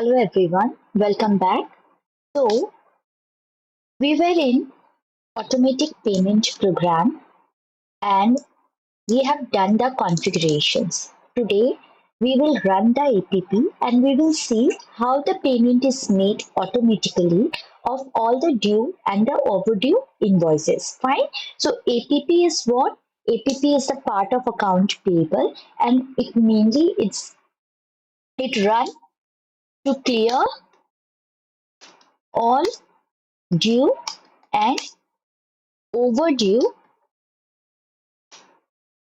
Hello everyone, welcome back. So, we were in automatic payment program and we have done the configurations. Today, we will run the app and we will see how the payment is made automatically of all the due and the overdue invoices. Fine. So, app is what? App is the part of account payable and it run to clear all due and overdue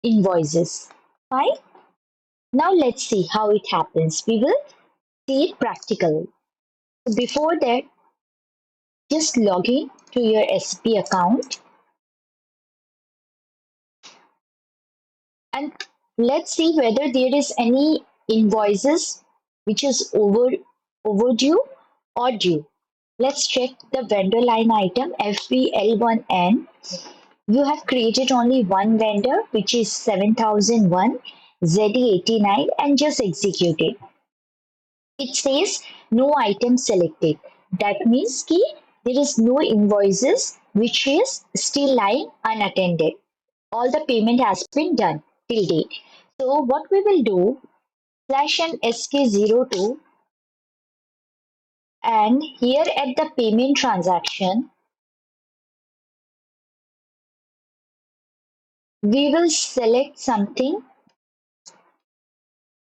invoices. Fine. Now let's see how it happens. We will see it practically. So before that, just log in to your SP account and let's see whether there is any invoices which is overdue or due. Let's check the vendor line item FBL1N. You have created only one vendor which is 7001 ZE89 and just execute it. It says no item selected. That means ki there is no invoices which is still lying unattended. All the payment has been done till date. So what we will do, slash and SK02 and here at the payment transaction, we will select something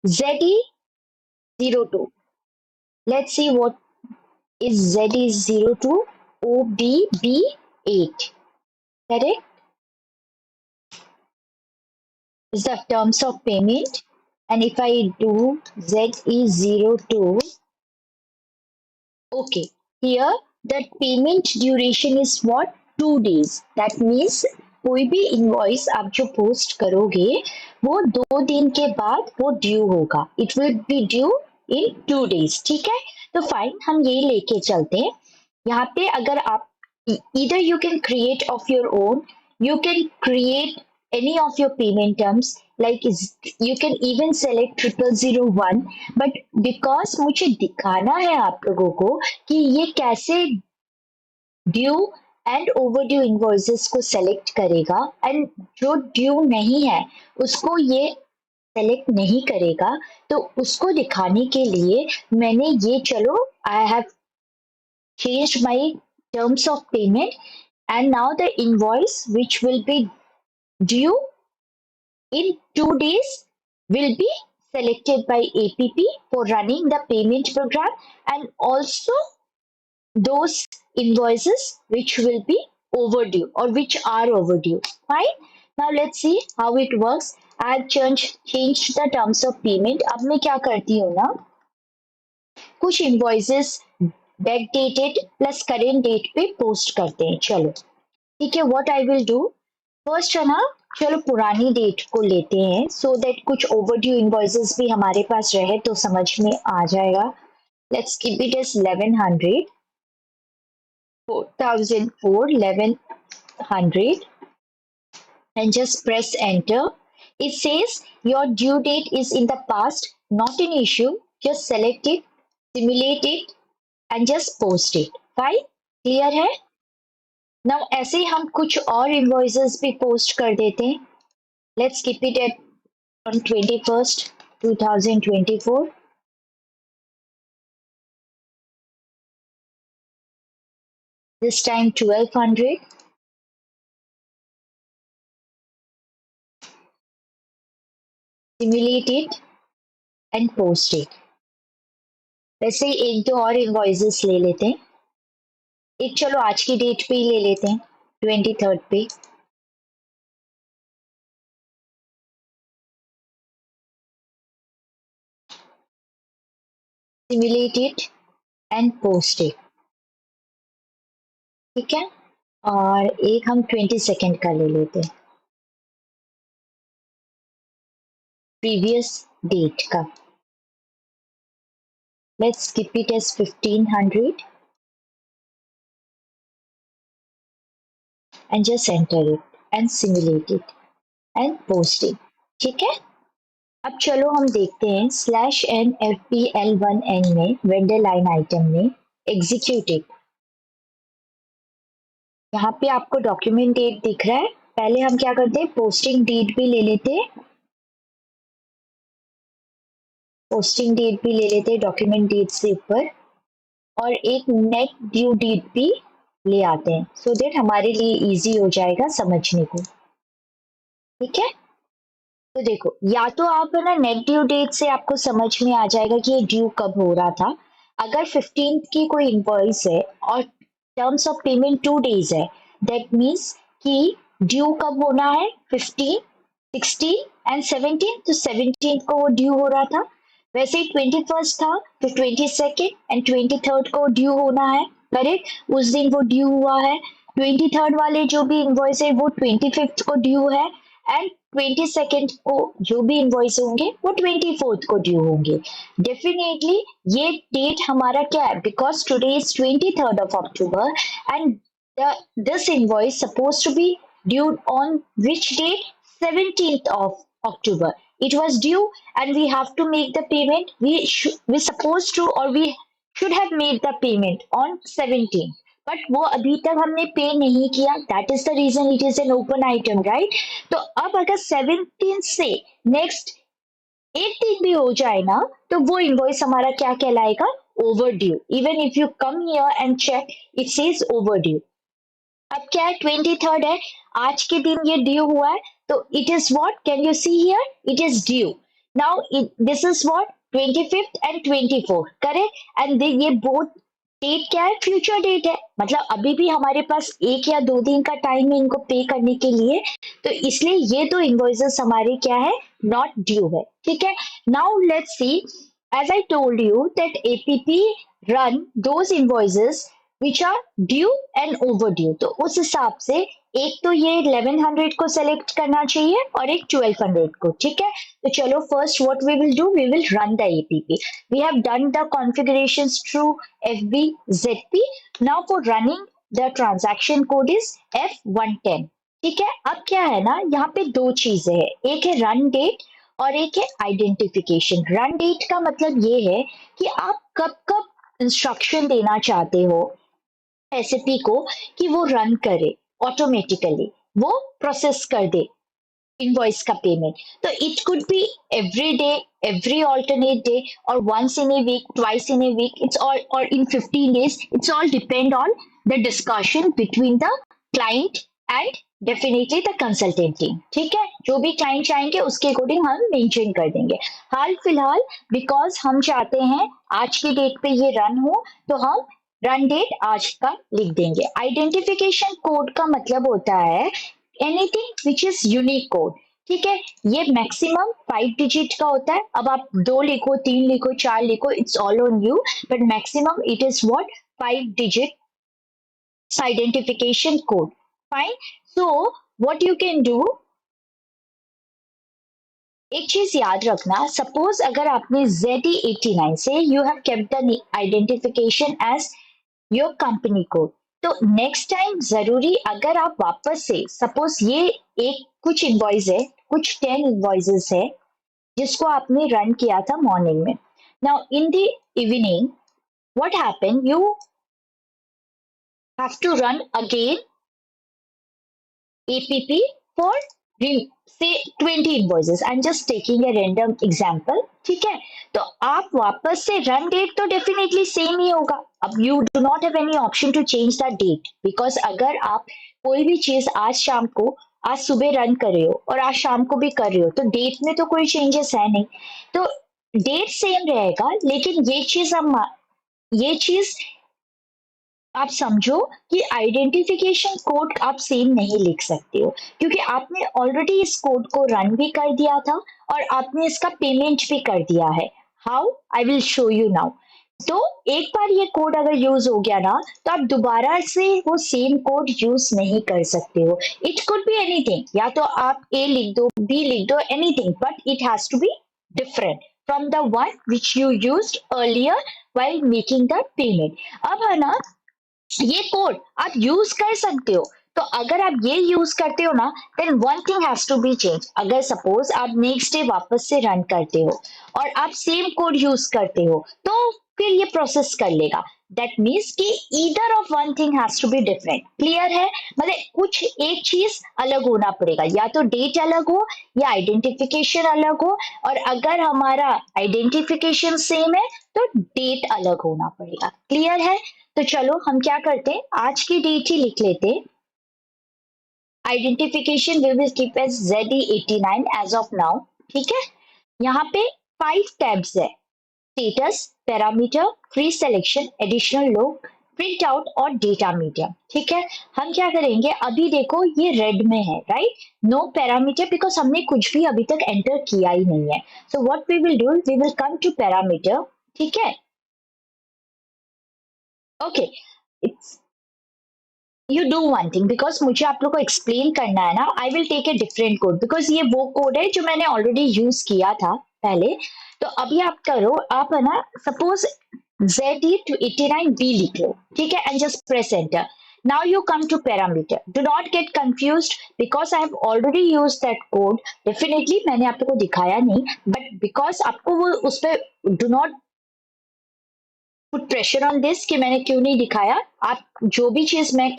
ZE02. Let's see what is ZE02 OBB8. Correct? Is the terms of payment. And if I do ZE02, okay, here the payment duration is what? 2 days. That means कोई भी invoice आप जो post करोगे वो 2 दिन के बाद वो ड्यू होगा. It will be due in 2 days. ठीक है, तो फाइन, हम यही लेके चलते हैं. यहाँ पे अगर आप either you can create of your own, you can create any of your payment terms, like you can even select 0001, but because मुझे दिखाना है आप लोगों को कि ये कैसे ड्यू एंड ओवरड्यू इनवॉइसेस को सेलेक्ट करेगा एंड जो ड्यू नहीं है उसको ये सेलेक्ट नहीं करेगा, तो उसको दिखाने के लिए मैंने ये चलो I have changed my terms of payment, and now the invoice which will be due in 2 days will be selected by APP for running the payment program, and also those invoices which will be overdue or which are overdue. Fine. Now let's see how it works. I have changed the terms of payment. अब मैं क्या करती हूँ ना, कुछ invoices backdated plus current date पे post करते हैं. चलो ठीक है, what I will do first है ना, चलो पुरानी डेट को लेते हैं सो दैट कुछ ओवरड्यू इनवॉइसेस भी हमारे पास रहे तो समझ में आ जाएगा. Let's keep it as 1100 4004 1100 and just press enter. It says your due date is in the past, not an issue. Just select it, simulate it and just post it. Fine, clear है. Now ऐसे ही हम कुछ और invoices भी post कर देते हैं. Let's keep it at on 21st 2024. This time 1200. Simulate it and post it. वैसे ही एक दो और invoices ले लेते हैं. एक चलो आज की डेट पे ही ले लेते हैं, 23rd पे. Simulate it and post it. ठीक है, और एक हम 22nd का ले लेते हैं, प्रीवियस डेट का. Let's keep it as 1500 and just enter it and simulate it and post it. ठीक है, अब चलो हम देखते हैं /NFPL1N में वेंडर लाइन आइटम में एग्जीक्यूटिव। यहाँ पे आपको डॉक्यूमेंट डेट दिख रहा है। पहले हम क्या करते हैं, पोस्टिंग डेट भी ले लेते हैं, डॉक्यूमेंट डेट से ऊपर, और एक नेट ड्यू डेट भी ले आते हैं सो देट हमारे लिए इजी हो जाएगा समझने को। ठीक है, तो देखो, या तो आप है ना नेट ड्यू डेट से आपको समझ में आ जाएगा कि ये ड्यू कब हो रहा था। अगर 15th की कोई इनवॉइस है और टर्म्स ऑफ पेमेंट 2 days है, दैट मीन्स कि ड्यू कब होना है, 15, 16 एंड 17, तो 17 को वो ड्यू हो रहा था। वैसे ही 21st था तो 22nd एंड 23rd को ड्यू होना है, करेक्ट, उस दिन वो ड्यू हुआ है। 23rd वाले जो भी इनवॉइस है वो 25th को ड्यू है, एंड 22nd को जो भी इनवॉइस होंगे वो 24th को ड्यू होंगे। डेफिनेटली ये डेट हमारा क्या है, because today is 23rd of October and this invoice supposed to be due on which date, 17th of October. It was due and we have to make the payment. We supposed to, or we should have made the payment on 17th. But वो अभी तक हमने pay नहीं किया, that is the reason it is an open item, right. तो अब अगर 17 से नेक्स्ट 18 भी हो जाए ना, तो वो इनवॉइस हमारा क्या कहलाएगा, overdue. Even if you come here and check, it says overdue. अब क्या है, 23rd है, आज के दिन ये ड्यू हुआ है, तो it is what, can you see here, it is due. Now this is what, 25th and 24, correct, and ये बोथ डेट क्या है, फ्यूचर डेट है, मतलब अभी भी हमारे पास 1 या 2 दिन का टाइम है इनको पे करने के लिए। तो इसलिए ये दो इनवॉइसेस हमारे क्या है, नॉट ड्यू है। ठीक है, now let's see, as I told you that APP run those invoices which are due and overdue. तो उस हिसाब से एक तो ये 1100 को सेलेक्ट करना चाहिए और एक 1200 को। ठीक है, तो चलो first what we will do, we will run the APP. We have done the configurations through FBZP। Now for running the transaction code is F110। ठीक है, अब क्या है ना, यहाँ पे दो चीजें हैं, एक है रन डेट और एक है आइडेंटिफिकेशन। रन डेट का मतलब ये है कि आप कब कब इंस्ट्रक्शन देना चाहते हो एसएपी को कि वो रन करे ऑटोमेटिकली, वो प्रोसेस कर दे इनवॉइस का पेमेंट। तो it could be every day, every alternate day, or once in a week, twice in a week, it's all, or in 15 days, it's all depend on the discussion between the client and definitely the consultant team. ठीक है, जो भी client चाहेंगे उसके according हम mention कर देंगे। हाल फिलहाल बिकॉज हम चाहते हैं आज की डेट पे ये रन हो, तो हम रन डेट आज का लिख देंगे। आइडेंटिफिकेशन कोड का मतलब होता है anything which is unique code. ठीक है, ये मैक्सिमम 5 डिजिट का होता है। अब आप 2 लिखो, 3 लिखो, 4 लिखो, it's all on you, but maximum it is what, 5 digit identification code. Fine. So what you can do, एक चीज याद रखना, सपोज अगर आपने ZE89 से you have kept the identification as your company code, तो नेक्स्ट टाइम जरूरी अगर आप वापस से, सपोज ये एक कुछ इनवॉइस है, कुछ 10 इनवॉइसेस है जिसको आपने रन किया था मॉर्निंग में। Now in the evening what happen, you have to run again APP for say 20 invoices. I'm just taking a random example. ठीक है, तो आप वापस से रन डेट तो डेफिनेटली सेम ही होगा। अब you do not have any option to change the date, because अगर आप कोई भी चीज आज शाम को, आज सुबह रन कर रहे हो और आज शाम को भी कर रहे हो, तो डेट में तो कोई चेंजेस है नहीं, तो डेट सेम रहेगा। लेकिन ये चीज आप समझो कि आइडेंटिफिकेशन कोड आप सेम नहीं लिख सकते हो, क्योंकि आपने ऑलरेडी इस कोड को रन भी कर दिया था और आपने इसका पेमेंट भी कर दिया है। How, I will show you now. तो एक बार ये कोड अगर यूज हो गया ना, तो आप दोबारा से वो सेम कोड यूज नहीं कर सकते हो। इट कुड बी एनीथिंग, या तो आप ए लिख दो, बी लिख दो, anything, but it has to be different from the one which you used earlier while making the payment. अब है ना, ये कोड आप यूज कर सकते हो, तो अगर आप ये यूज करते हो ना, then one thing has to be change. अगर सपोज आप नेक्स्ट डे वापस से रन करते हो और आप सेम कोड यूज करते हो, तो फिर ये प्रोसेस कर लेगा। दैट मीन्स कि either of one thing has to be different. Clear है? मतलब कुछ एक चीज अलग होना पड़ेगा, या तो डेट अलग हो या आइडेंटिफिकेशन अलग हो। और अगर हमारा आइडेंटिफिकेशन सेम है तो डेट अलग होना पड़ेगा। क्लियर है? तो चलो हम क्या करते हैं, आज की डेट ही लिख लेते। Identification we will keep as ZE89 as of now. ठीक है? यहाँ पे 5 टैब्स है। Status, parameter, free selection, additional log, print out और डेटा मीडियम। ठीक है? हम क्या करेंगे, अभी देखो ये रेड में है, राइट? नो पैरामीटर, बिकॉज हमने कुछ भी अभी तक एंटर किया ही नहीं है। So what we will do, we will come to parameter. ठीक है? Okay, you do one thing, because मुझे आप लोग को एक्सप्लेन करना है ना। I will take a different code, because ये वो कोड है जो मैंने ऑलरेडी यूज किया था पहले। तो अभी आप करो, आप है ना, सपोज ZE89B लिख लो। ठीक है? And just press enter. Now you come to parameter. Do not get confused because I have already used that code. Definitely मैंने आप लोग को दिखाया नहीं, but because आपको वो उस पे do not put pressure on this कि मैंने क्यों नहीं दिखाया। आप जो भी चीज मैं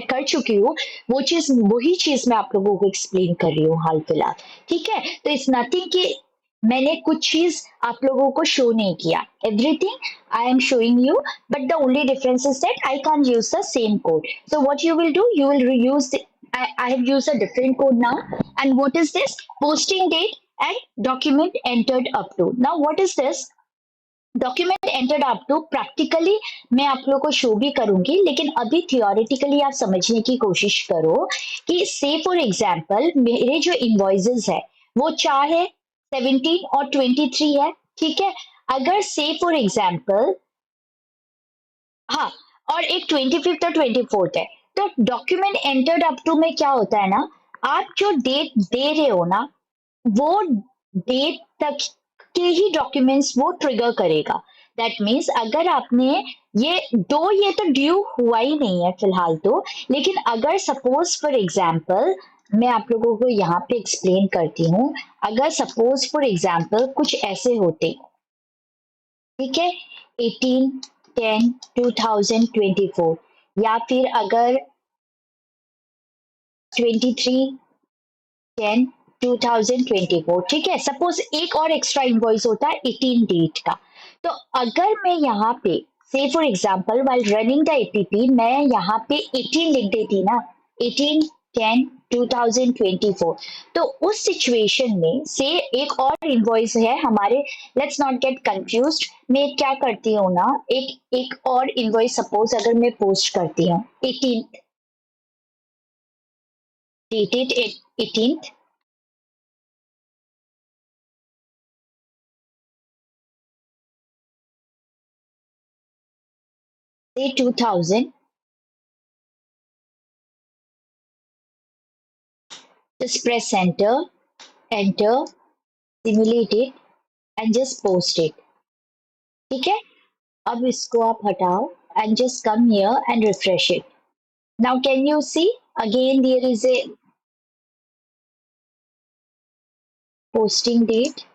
कर चुकी हूँ, वही चीज मैं आप लोगों को एक्सप्लेन कर रही हूँ हाल फिलहाल। ठीक है? तो इट्स नथिंग कि मैंने कुछ चीज आप लोगों को शो नहीं किया। Everything I am showing you, but the only difference is that I can use the same code. So what you will do, you will use I have used a different code now. And what is this? Posting date and document entered up to. Now what is this? Document entered up to practically मैं आप लोगों को show भी करूंगी, लेकिन अभी theoretically आप समझने की कोशिश करो कि से फॉर एग्जांपल मेरे जो इनवॉइसेस है वो 4 है, 17 और 23 है। ठीक है? अगर से फॉर एग्जांपल, हाँ, और एक 25th और 24th है, तो डॉक्यूमेंट एंटर्ड अप टू में क्या होता है ना, आप जो डेट दे रहे हो ना, वो डेट तक के ही डॉक्यूमेंट्स वो ट्रिगर करेगा। दैट मीन्स अगर आपने ये तो ड्यू हुआ ही नहीं है फिलहाल तो, लेकिन अगर सपोज फॉर एग्जाम्पल मैं आप लोगों को यहाँ पे एक्सप्लेन करती हूँ। अगर सपोज फॉर एग्जाम्पल कुछ ऐसे होते, ठीक है, 18/10/2024, या फिर अगर 23/10/2024। ठीक है? सपोज एक और एक्स्ट्रा इनवॉइस होता है 18 डेट का। तो अगर मैं यहाँ पे से for example while running the APP मैं यहाँ पे 18 लिख देती ना, 18/10/2024, तो उस सिचुएशन में से एक और इनवॉइस है हमारे। Let's not gate confused. मैं क्या करती हूँ ना, एक एक और इनवॉइस सपोज अगर मैं पोस्ट करती हूँ 18th, dated 18th, say 2000, just press enter, enter, simulate it and just post it. ठीक है? अब इसको आप हटाओ and just come here and refresh it. Now can you see? Again there is a posting date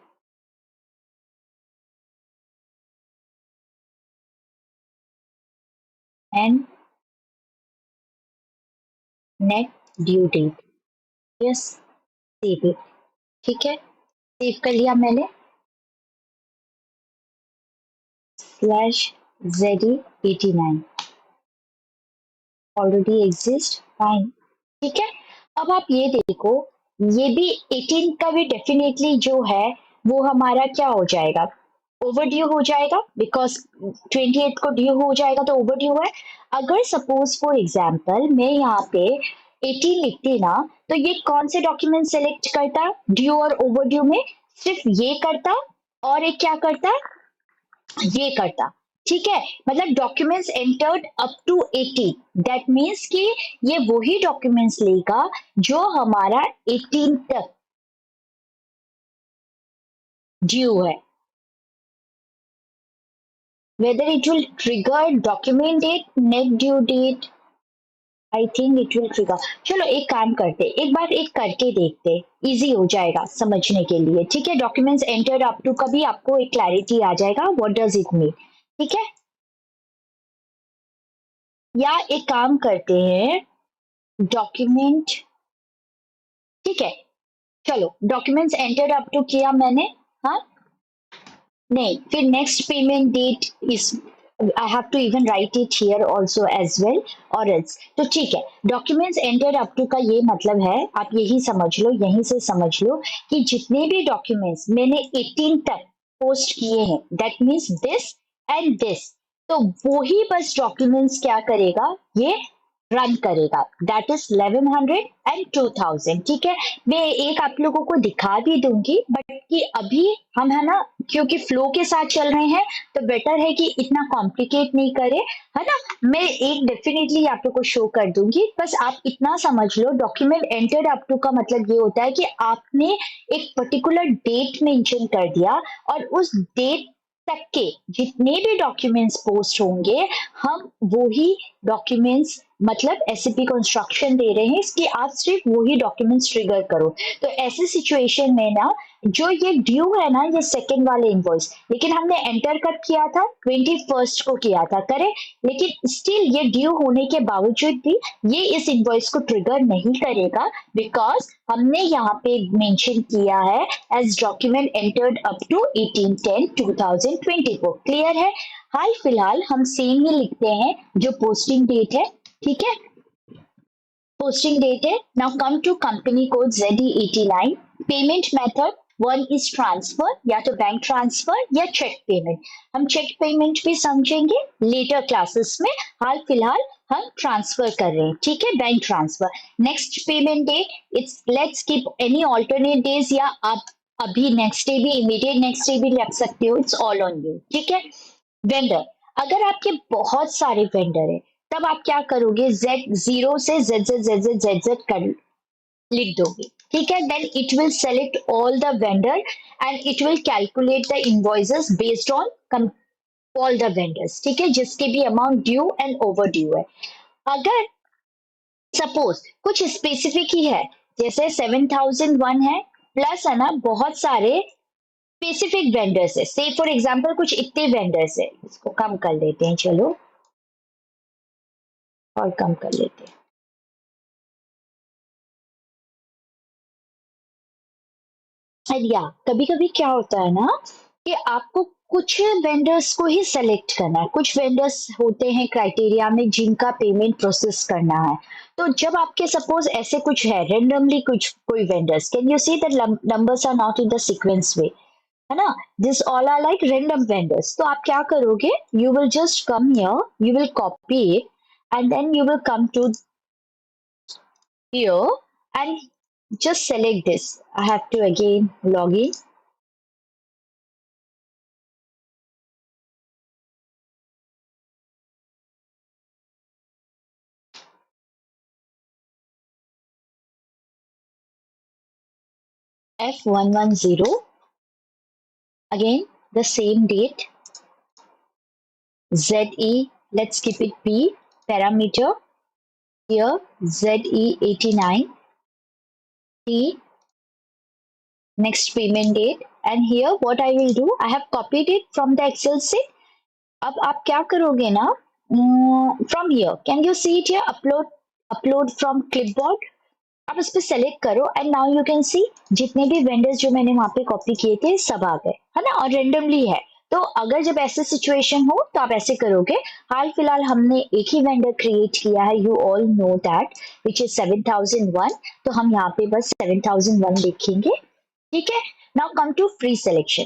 and net due date. Yes, save it. ठीक है? Save कर लिया मैंने। /ZE89 already exist. Fine. ठीक है? अब आप ये देखो, ये भी 18 का भी डेफिनेटली जो है वो हमारा क्या हो जाएगा, ओवर ड्यू हो जाएगा, बिकॉज 28 को ड्यू हो जाएगा तो ओवर ड्यू है। अगर सपोज फॉर एग्जाम्पल मैं यहाँ पे 18 लिखती ना, तो ये कौन से डॉक्यूमेंट सेलेक्ट करता ड्यू और ओवर ड्यू में, सिर्फ ये करता और एक क्या करता, ये करता। ठीक है? मतलब documents entered up to 80, that means कि ये वही डॉक्यूमेंट्स लेगा जो हमारा 18 तक ड्यू है। Whether it will trigger document date, net due date, I think it will trigger. चलो एक काम करते, एक बार एक करके देखते, इजी हो जाएगा समझने के लिए। ठीक है, डॉक्यूमेंट्स एंटर्ड अप टू का भी आपको एक क्लैरिटी आ जाएगा व्हाट डज इट मीन। ठीक है, या एक काम करते हैं, डॉक्यूमेंट, ठीक है, चलो डॉक्यूमेंट्स एंटर्ड अप टू किया मैंने, हाँ, नहीं, फिर next payment date is, I have to even write it here also as well, और एल्स तो ठीक है। डॉक्यूमेंट्स एंटर्ड अप टू का ये मतलब है, आप यही समझ लो, यहीं से समझ लो कि जितने भी डॉक्यूमेंट्स मैंने 18 तक पोस्ट किए हैं, that means this and this, तो वो ही बस डॉक्यूमेंट्स क्या करेगा, ये रन करेगा, दैट इज 1100 एंड 2000। ठीक है, मैं एक आप लोगों को दिखा भी दूंगी, बट कि अभी हम है ना, क्योंकि फ्लो के साथ चल रहे हैं, तो बेटर है कि इतना कॉम्प्लिकेट नहीं करे, है ना। मैं एक डेफिनेटली आप लोग को शो कर दूंगी, बस आप इतना समझ लो, डॉक्यूमेंट एंटर्ड अप टू का मतलब ये होता है कि आपने एक पर्टिकुलर डेट मेंशन कर दिया, और उस डेट तक के जितने भी डॉक्यूमेंट्स पोस्ट होंगे, हम वो ही डॉक्यूमेंट्स, मतलब एसएपी को इंस्ट्रक्शन दे रहे हैं कि आप सिर्फ वही डॉक्यूमेंट्स ट्रिगर करो। तो ऐसी सिचुएशन में ना, जो ये ड्यू है ना, ये सेकंड वाले इनवॉइस, लेकिन हमने एंटर कब किया था, 21st को किया था, करेक्ट, लेकिन स्टिल ये ड्यू होने के बावजूद भी ये इस इनवॉइस को ट्रिगर नहीं करेगा, बिकॉज हमने यहाँ पे मेंशन किया है as document entered up to 18/10/2024। Clear है। हाल फिलहाल हम सेम ही लिखते हैं जो पोस्टिंग डेट है। ठीक है, posting date है। Now come to company code ZE89। Payment method, one is transfer, या तो बैंक ट्रांसफर या चेक पेमेंट। हम चेक पेमेंट भी समझेंगे लेटर क्लासेस में, हाल फिलहाल हम ट्रांसफर कर रहे हैं। ठीक है, bank transfer. Next payment date, it's let's keep any alternate days, या आप अभी नेक्स्ट डे भी, इमीडिएट नेक्स्ट डे भी रख सकते हो, इट्स ऑल ऑन यू। ठीक है, वेंडर, अगर आपके बहुत सारे वेंडर है, तब आप क्या करोगे, Z0 से ZZZZZZ कर लिख दोगे। ठीक है, then it will select all the vendor and it will calculate the invoices based on all the vendors. ठीक है, जिसके भी amount due and overdue है। अगर सपोज कुछ स्पेसिफिक ही है, जैसे 7001 है, प्लस है ना बहुत सारे स्पेसिफिक वेंडर्स है, से फॉर एग्जाम्पल कुछ इतने वेंडर्स है, इसको कम कर लेते हैं, चलो और कम कर लेते हैं। या कभी कभी क्या होता है ना, कि आपको कुछ वेंडर्स को ही सेलेक्ट करना है, कुछ वेंडर्स होते हैं क्राइटेरिया में जिनका पेमेंट प्रोसेस करना है। तो जब आपके सपोज ऐसे कुछ है रेंडमली, कुछ कोई vendors, can you see that numbers are not in the sequence way, है ना, this all are like random vendors. तो आप क्या करोगे, you will just come here, you will copy it, and then you will come to here and just select this. I have to again log in. F110, again the same date, ZE, let's keep it P, parameter, here ZE89, T, next payment date, and here what I will do, I have copied it from the Excel sheet. अब आप क्या करोगे ना, from here can you see it here, upload from clipboard, आप उस पर select करो, and now you can see जितने भी वेंडर्स जो मैंने वहां पे कॉपी किए थे सब आ गए, है ना, और रेंडमली है। तो अगर जब ऐसे सिचुएशन हो तो आप ऐसे करोगे। हाल फिलहाल हमने एक ही वेंडर क्रिएट किया है, you all know that, which is 7001, तो हम यहाँ पे बस 7001 लिखेंगे। ठीक है, now come to free selection.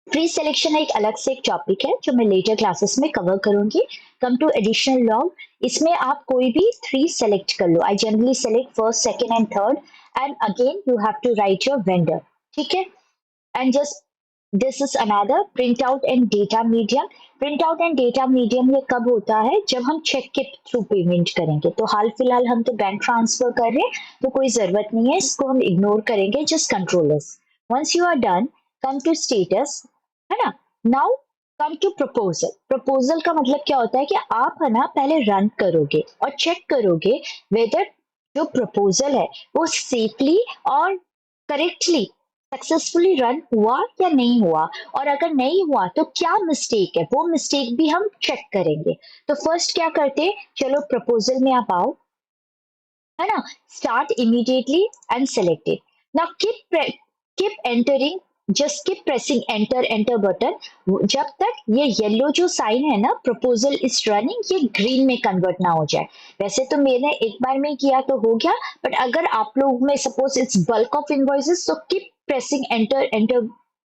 Free selection एक अलग से एक टॉपिक है जो मैं लेटर क्लासेस में कवर करूंगी। कम टू एडिशनल लॉग, इसमें आप कोई भी 3 सेलेक्ट कर लो, I generally select first, second and third, and again you have to write your vendor. ठीक है, and just this is another print out and data medium. Print out and data medium ये कब होता है, जब हम चेक के through payment करेंगे। तो हाल फिलहाल हम तो बैंक ट्रांसफर कर रहे हैं, तो कोई जरूरत नहीं है, इसको हम इग्नोर करेंगे, just control S. Once you are done, come to status, है ना। Now come to proposal. Proposal का मतलब क्या होता है कि आप है ना पहले रन करोगे और चेक करोगे वेदर जो प्रपोजल है वो सेफली और करेक्टली सक्सेसफुली रन हुआ या नहीं हुआ, और अगर नहीं हुआ तो क्या मिस्टेक है वो मिस्टेक भी हम चेक करेंगे। तो फर्स्ट क्या करते, चलो प्रपोजल में आप आओ, है ना, start immediately and select it. Now keep entering, just keep pressing enter enter button जब तक ये येलो जो साइन है ना प्रपोजल इज रनिंग ये ग्रीन में कन्वर्ट ना हो जाए। वैसे तो मैंने एक बार में किया तो हो गया, बट अगर आप लोग में suppose it's bulk of invoices so keep pressing enter enter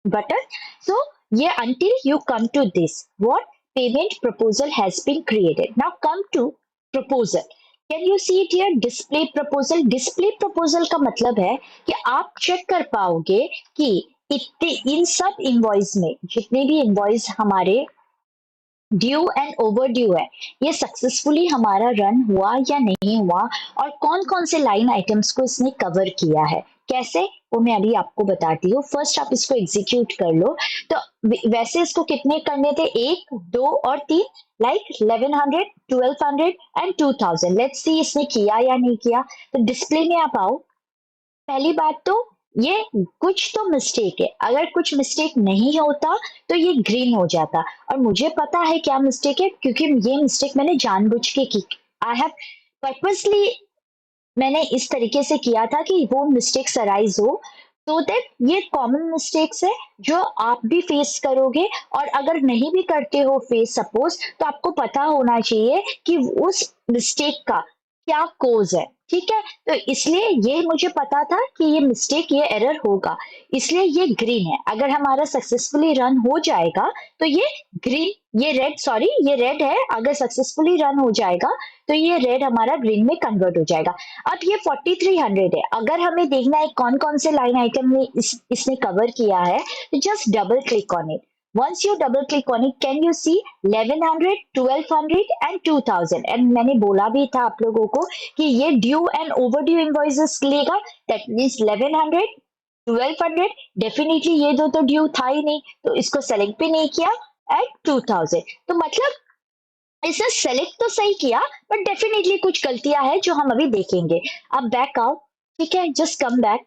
button. So yeah, until you come to this, what payment proposal has been created. Now come to proposal. Can you see it here? Display proposal. Display proposal का मतलब है कि आप check कर पाओगे कि इतने इन सब इनवॉइस में जितने भी इनवॉइस हमारे ड्यू एंड ओवर ड्यू है ये सक्सेसफुली हमारा रन हुआ या नहीं हुआ, और कौन कौन से लाइन आइटम्स को इसने कवर किया है। कैसे, वो मैं अभी आपको बताती हूँ। फर्स्ट आप इसको एग्जीक्यूट कर लो। तो वैसे इसको कितने करने थे, 1, 2 और 3, लाइक 1100, 1200 एंड 2000। लेट्स सी इसने किया या नहीं किया। तो डिस्प्ले में आप आओ। पहली बात तो ये कुछ तो मिस्टेक है, अगर कुछ मिस्टेक नहीं होता तो ये ग्रीन हो जाता, और मुझे पता है क्या मिस्टेक है क्योंकि ये मिस्टेक मैंने जानबूझ के की। आई हैव पर्पसली मैंने इस तरीके से किया था कि वो मिस्टेक्स अराइज हो, तो दैट ये कॉमन मिस्टेक्स है जो आप भी फेस करोगे, और अगर नहीं भी करते हो फेस सपोज तो आपको पता होना चाहिए कि उस मिस्टेक का क्या कोज है। ठीक है, तो इसलिए ये मुझे पता था कि ये मिस्टेक ये एरर होगा, इसलिए ये ग्रीन है। अगर हमारा सक्सेसफुली रन हो जाएगा तो ये ग्रीन, ये रेड, सॉरी ये रेड है। अगर सक्सेसफुली रन हो जाएगा तो ये रेड हमारा ग्रीन में कन्वर्ट हो जाएगा। अब ये 4300 है, अगर हमें देखना है कौन कौन से लाइन आइटम ने इसने कवर किया है, तो just double click on it. Once you double click on it, can you see 1100, 1200 and 2000? And मैंने बोला भी था आप लोगों को कि ये due and over due invoices लेगा, दैट मीन्स 1100, 1200। डेफिनेटली ये दो तो ड्यू था ही नहीं, तो इसको सेलेक्ट भी नहीं किया। एट 2000, तो मतलब इसे सेलेक्ट तो सही किया, बट डेफिनेटली कुछ गलतियां हैं जो हम अभी देखेंगे। अब बैक आओ, ठीक है, just come back.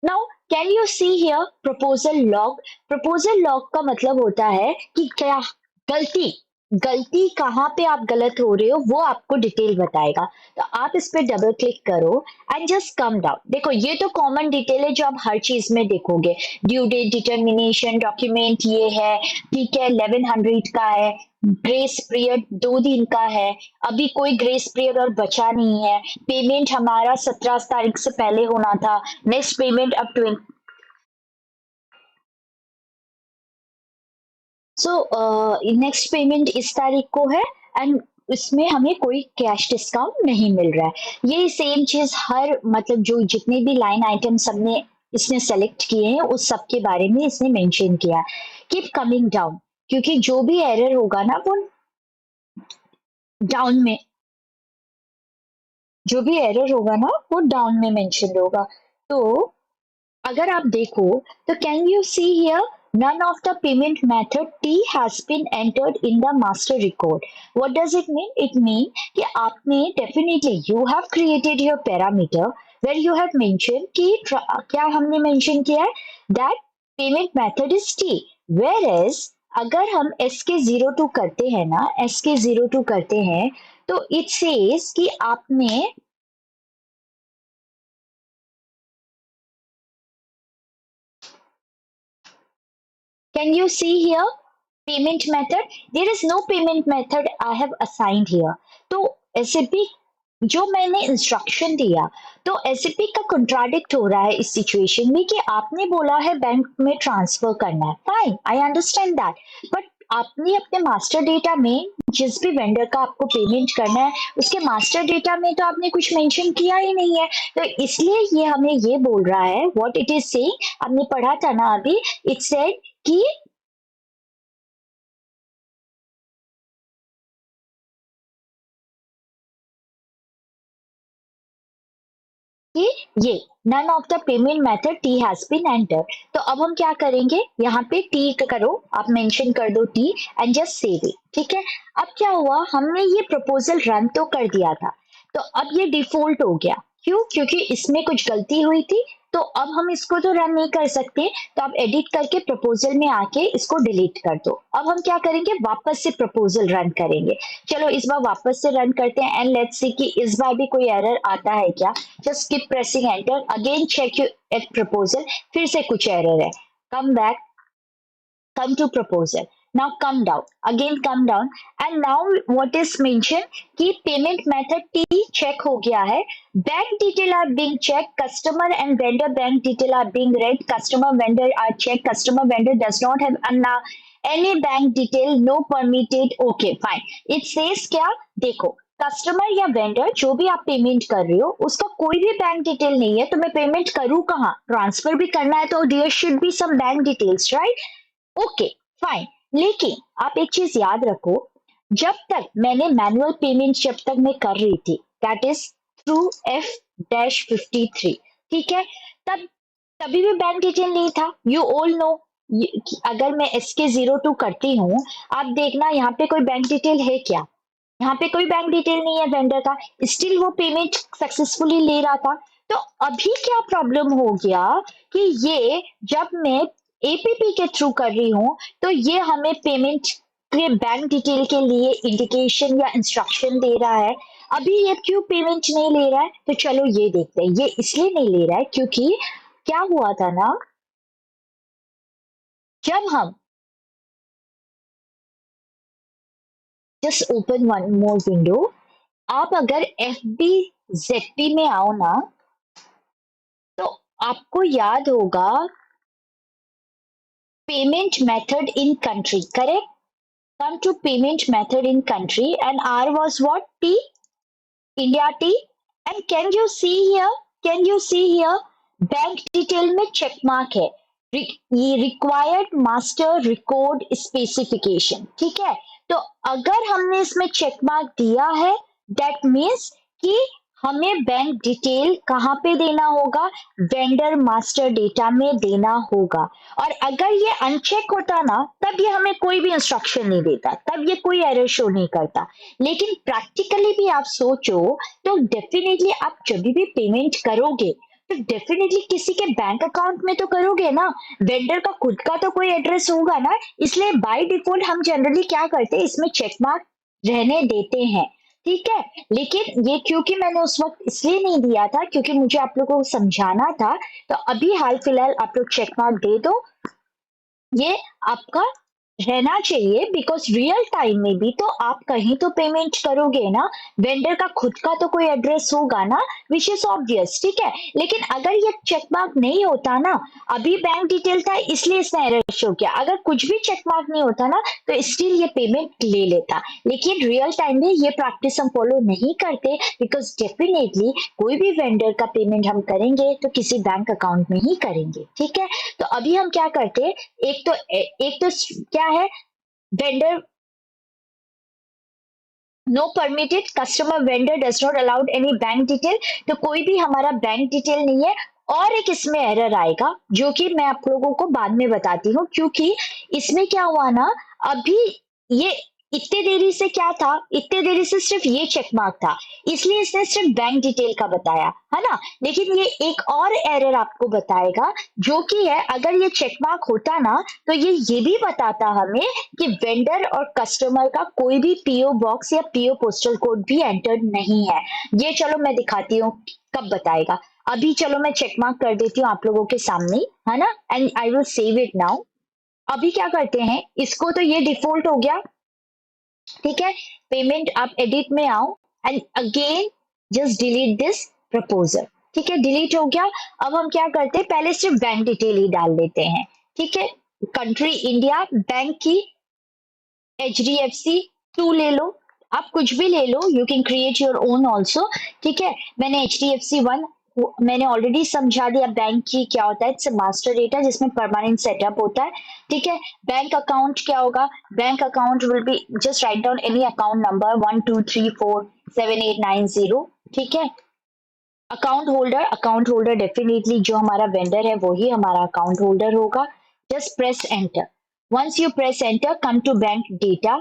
Now can you see here proposal log. Proposal log का मतलब होता है कि क्या गलती, गलती कहाँ पे आप गलत हो रहे हो वो आपको डिटेल बताएगा। तो आप इस पे डबल क्लिक करो एंड जस्ट कम डाउन। देखो ये तो कॉमन डिटेल है जो आप हर चीज में देखोगे। ड्यू डेट डिटर्मिनेशन डॉक्यूमेंट ये है, ठीक है, 1100 का है। ग्रेस पीरियड 2 दिन का है, अभी कोई ग्रेस पीरियड और बचा नहीं है। पेमेंट हमारा 17 तारीख से पहले होना था, नेक्स्ट पेमेंट अब 20। सो नेक्स्ट पेमेंट इस तारीख को है, एंड इसमें हमें कोई कैश डिस्काउंट नहीं मिल रहा है। ये सेम चीज हर मतलब जो जितने भी लाइन आइटम सबने इसने सेलेक्ट किए हैं उस सब के बारे में इसने मेंशन किया। कीप कमिंग डाउन, क्योंकि जो भी एरर होगा ना वो डाउन में, जो भी एरर होगा ना वो डाउन में मेंशन होगा। तो अगर आप देखो तो can you see here none of the payment method T has been entered in the master record. What does it mean? It mean कि आपने definitely you have created your parameter where you have mentioned कि क्या हमने mention किया है that payment method is T, whereas अगर हम S के 02 करते हैं ना, S के 02 करते हैं तो it says कि आपने can you see here payment method? There is no payment method I have assigned here. तो एसएपी जो मैंने इंस्ट्रक्शन दिया, तो एसएपी का कंट्राडिक्ट हो रहा है इस सिचुएशन में कि आपने बोला है बैंक में ट्रांसफर करना है। Fine, I understand that, but आपने अपने मास्टर डेटा में जिस भी वेंडर का आपको पेमेंट करना है उसके मास्टर डेटा में तो आपने कुछ मेंशन किया ही नहीं है। तो इसलिए ये हमें ये बोल रहा है व्हाट इट इज सेइंग, आपने पढ़ा था ना अभी, इट सेड कि कि ये none of the payment method T has been entered। तो अब हम क्या करेंगे, यहाँ पे T करो, आप मेंशन कर दो T and just save it. ठीक है, अब क्या हुआ, हमने ये प्रपोजल रन तो कर दिया था, तो अब ये डिफॉल्ट हो गया। क्यों? क्योंकि इसमें कुछ गलती हुई थी, तो अब हम इसको तो रन नहीं कर सकते, तो आप एडिट करके प्रपोजल में आके इसको डिलीट कर दो। अब हम क्या करेंगे, वापस से प्रपोजल रन करेंगे। चलो इस बार वापस से रन करते हैं एंड लेट्स सी कि इस बार भी कोई एरर आता है क्या। Just keep pressing enter, again check you at proposal, फिर से कुछ एरर है, come back, come to proposal, now come down, again come down, and now what is mentioned कि payment method T check हो गया है, bank detail are being checked, customer and vendor bank detail are being read, customer vendor are checked, customer vendor does not have any bank detail, no permitted, okay fine। it says क्या, देखो customer या vendor जो भी आप payment कर रहे हो उसका कोई भी बैंक डिटेल नहीं है, तो मैं पेमेंट करूँ कहाँ, ट्रांसफर भी करना है तो there should be some bank details, right? Okay fine, लेकिन आप एक चीज याद रखो, जब तक मैंने मैनुअल पेमेंट जब तक मैं कर रही थी, दैट इज थ्रू F-53, ठीक है, तब तभी भी बैंक डिटेल नहीं था। यू ऑल नो, अगर मैं SK02 करती हूँ, आप देखना यहाँ पे कोई बैंक डिटेल है क्या, यहाँ पे कोई बैंक डिटेल नहीं है वेंडर का, स्टिल वो पेमेंट सक्सेसफुली ले रहा था। तो अभी क्या प्रॉब्लम हो गया कि ये जब मैं APP के थ्रू कर रही हूँ, तो ये हमें पेमेंट के बैंक डिटेल के लिए इंडिकेशन या इंस्ट्रक्शन दे रहा है। अभी ये क्यों पेमेंट नहीं ले रहा है, तो चलो ये देखते हैं। ये इसलिए नहीं ले रहा है क्योंकि क्या हुआ था ना, जब हम just open one more window, आप अगर FBZP में आओ ना, तो आपको याद होगा payment method in country, correct? Come to payment method in country and R was what? T, India T, and can you see here? Can you see here? Bank detail में चेक मार्क है, ये required master record specification, ठीक है। तो अगर हमने इसमें check mark दिया है, दैट मीन्स कि हमें बैंक डिटेल कहाँ पे देना होगा, वेंडर मास्टर डेटा में देना होगा। और अगर ये अनचेक होता ना, तब ये हमें कोई भी इंस्ट्रक्शन नहीं देता, तब ये कोई एरर शो नहीं करता। लेकिन प्रैक्टिकली भी आप सोचो तो डेफिनेटली आप जब भी पेमेंट करोगे तो डेफिनेटली किसी के बैंक अकाउंट में तो करोगे ना, वेंडर का खुद का तो कोई एड्रेस होगा ना। इसलिए बाय डिफॉल्ट हम जनरली क्या करते हैं, इसमें चेक मार्क रहने देते हैं, ठीक है। लेकिन ये क्योंकि मैंने उस वक्त इसलिए नहीं दिया था क्योंकि मुझे आप लोगों को समझाना था, तो अभी हाल फिलहाल आप लोग चेक मार्क दे दो, ये आपका रहना चाहिए। बिकॉज रियल टाइम में भी तो आप कहीं तो पेमेंट करोगे ना, वेंडर का खुद का तो कोई एड्रेस होगा ना, विच इज ऑब्वियस, ठीक है। लेकिन अगर ये चेक मार्क नहीं होता ना, अभी बैंक डिटेल था इसलिए इसने एरर शो किया, अगर कुछ भी चेक मार्क नहीं होता ना तो स्टिल ये पेमेंट ले लेता। लेकिन रियल टाइम में ये प्रैक्टिस हम फॉलो नहीं करते, बिकॉज डेफिनेटली कोई भी वेंडर का पेमेंट हम करेंगे तो किसी बैंक अकाउंट में ही करेंगे, ठीक है। तो अभी हम क्या करते, एक तो क्या है, vendor no permitted, customer vendor does not allowed any bank detail, तो कोई भी हमारा बैंक डिटेल नहीं है। और एक इसमें एरर आएगा जो कि मैं आप लोगों को बाद में बताती हूँ, क्योंकि इसमें क्या हुआ ना, अभी ये इतने देरी से क्या था, इतने देरी से सिर्फ ये चेक मार्क था, इसलिए इसने सिर्फ बैंक डिटेल का बताया है ना। लेकिन ये एक और एरर आपको बताएगा जो कि है, अगर ये चेक मार्क होता ना तो ये भी बताता हमें कि वेंडर और कस्टमर का कोई भी PO बॉक्स या PO पोस्टल कोड भी एंटर्ड नहीं है। ये चलो मैं दिखाती हूँ कब बताएगा। अभी चलो मैं चेक मार्क कर देती हूँ आप लोगों के सामने, है ना, and I will save it now. अभी क्या करते हैं, इसको तो ये डिफॉल्ट हो गया, ठीक है। पेमेंट आप एडिट में आओ and again just delete this proposal, ठीक है, डिलीट हो गया। अब हम क्या करते हैं, पहले सिर्फ बैंक डिटेल ही डाल देते हैं, ठीक है। कंट्री इंडिया, बैंक की HDFC 2 ले लो, आप कुछ भी ले लो, you can create your own also, ठीक है। मैंने HDFC 1 मैंने ऑलरेडी समझा दिया बैंक की क्या होता है, इट्स मास्टर डेटा जिसमें परमानेंट सेटअप होता है, ठीक है। बैंक अकाउंट क्या होगा, bank account will be just write down any account number 1 2 3 4 7 8 9 0, ठीक है। अकाउंट होल्डर डेफिनेटली जो हमारा वेंडर है वो ही हमारा अकाउंट होल्डर होगा। Just press enter. Once you press enter come to bank data,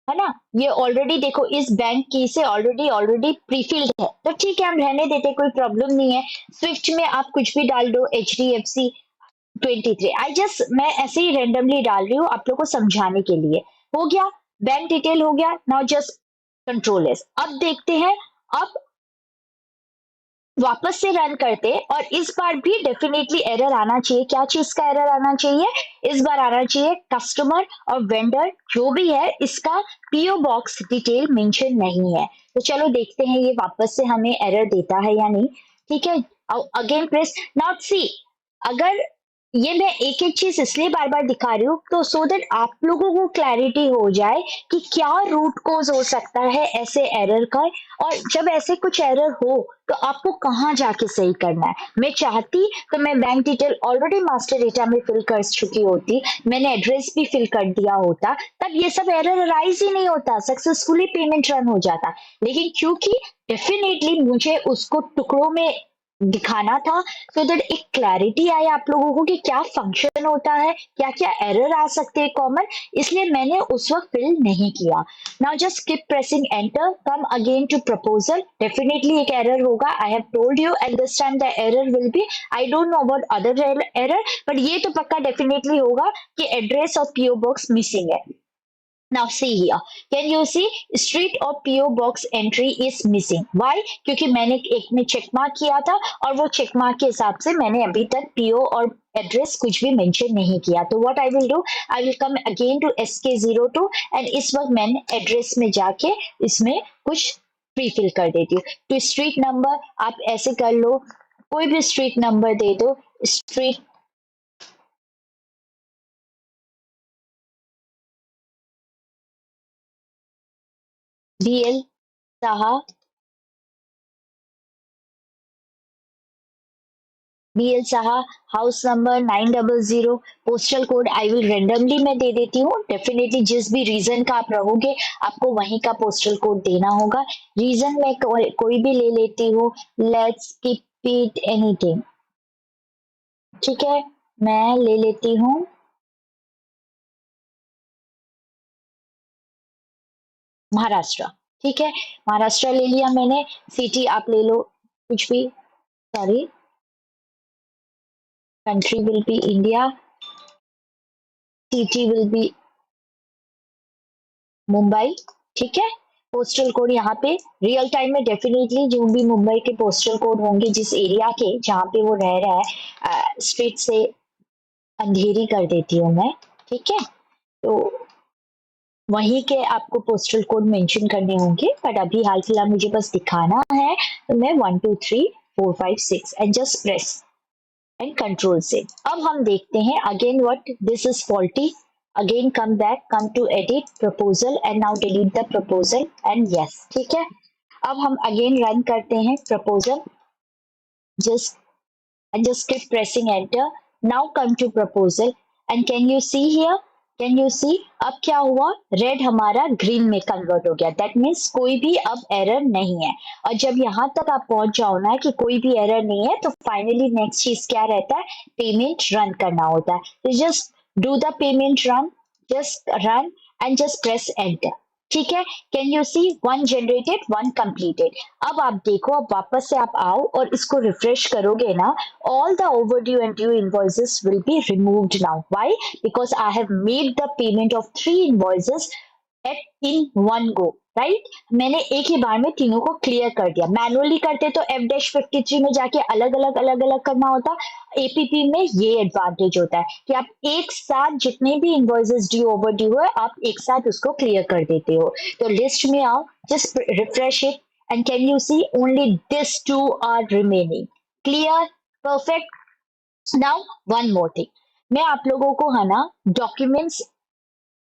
है ना। ये ऑलरेडी देखो इस बैंक की से ऑलरेडी ऑलरेडी प्रीफिल्ड है, तो ठीक है हम रहने देते, कोई प्रॉब्लम नहीं है। स्विफ्ट में आप कुछ भी डाल दो, HDFC 23। मैं ऐसे ही रेंडमली डाल रही हूँ आप लोग को समझाने के लिए। हो गया, बैंक डिटेल हो गया। Now just control S. अब देखते हैं, अब वापस से रन करते और इस बार भी डेफिनेटली एरर आना चाहिए। क्या चीज का एरर आना चाहिए? इस बार आना चाहिए कस्टमर और वेंडर जो भी है इसका पीओ बॉक्स डिटेल मेंशन नहीं है। तो चलो देखते हैं ये वापस से हमें एरर देता है या नहीं। ठीक है, अगेन प्रेस नॉट सी। अगर ये मैं एक एक चीज इसलिए बार बार दिखा रही हूँ तो सो दैट आप लोगों को क्लैरिटी हो जाए कि क्या रूट कोज हो सकता है ऐसे एरर का। और जब ऐसे कुछ एरर हो तो आपको कहाँ जाके सही करना है। मैं चाहती तो मैं bank detail already master data में फिल कर चुकी होती, मैंने एड्रेस भी फिल कर दिया होता, तब ये सब एरर राइज ही नहीं होता, सक्सेसफुली पेमेंट रन हो जाता। लेकिन क्योंकि डेफिनेटली मुझे उसको टुकड़ों में दिखाना था सो दैट एक क्लैरिटी आए आप लोगों को कि क्या फंक्शन होता है, क्या क्या एरर आ सकते हैं कॉमन, इसलिए मैंने उस वक्त फिल नहीं किया। Now just keep pressing enter, come again to proposal. Definitely एक एरर होगा, I have told you and this time the error will be, I don't know about other error, but ये तो पक्का डेफिनेटली होगा कि address और PO box missing है। Now see here, can you see street or PO box entry is missing? Why? क्योंकि मैंने एक में चेक मार्क किया था और वो चेक मार्क के हिसाब से मैंने अभी तक PO और एड्रेस कुछ भी मेंशन नहीं किया। तो what I will do, I will come again to SK02 and इस वक्त मैंने एड्रेस में जाके इसमें कुछ प्री फिल कर देती हूँ। तो स्ट्रीट नंबर आप ऐसे कर लो, कोई भी स्ट्रीट नंबर दे दो। Street BL Saha, BL Saha, house number 900। Postal code I will randomly मैं दे देती हूँ। डेफिनेटली जिस भी रीजन का आप रहोगे आपको वहीं का पोस्टल कोड देना होगा। रीजन मैं कोई भी ले लेती हूँ, लेट्स कीप इट एनीथिंग। ठीक है, मैं ले लेती हूँ महाराष्ट्र। ठीक है, महाराष्ट्र ले लिया मैंने। सिटी आप ले लो कुछ भी, sorry, country will be India, city will be Mumbai. ठीक है, पोस्टल कोड यहाँ पे रियल टाइम में डेफिनेटली जो भी मुंबई के पोस्टल कोड होंगे जिस एरिया के जहाँ पे वो रह रहा है, स्ट्रीट से अंधेरी कर देती हूँ मैं। ठीक है, तो वहीं के आपको पोस्टल कोड मेंशन करने होंगे, बट अभी हाल फिलहाल मुझे बस दिखाना है। तो मैं 1 2 3 4 5 6 and just press and control से। अब हम देखते हैं again what this is faulty. Again come back, come to edit proposal and now delete the proposal and yes. ठीक है, अब हम अगेन रन करते हैं proposal, just and just keep pressing enter. Now come to proposal and can you see here? Can you see? अब क्या हुआ, red हमारा ग्रीन में कन्वर्ट हो गया। दैट मीन्स कोई भी अब एरर नहीं है। और जब यहाँ तक आप पहुंच जाओ ना कि कोई भी एरर नहीं है तो फाइनली नेक्स्ट चीज क्या रहता है, पेमेंट रन करना होता है। तो just do the payment run, just run and just press enter. ठीक है, can you see 1 generated 1 completed. अब आप देखो, अब वापस से आप आओ और इसको रिफ्रेश करोगे ना, all the overdue and due invoices will be removed now. Why? Because I have made the payment of 3 invoices at in one go. Right मैंने एक ही बार में तीनों को क्लियर कर दिया। मैनुअली करते तो F-53 में जाके अलग अलग करना होता। एपीपी में ये एडवांटेज होता है कि आप एक साथ जितने भी इन्वॉइसेस ड्यू ओवर ड्यू है आप एक साथ उसको क्लियर कर देते हो। तो लिस्ट में आओ, just refresh it and can you see only these two are remaining? Clear? Perfect. Now one more thing, मैं आप लोगों को है ना डॉक्यूमेंट्स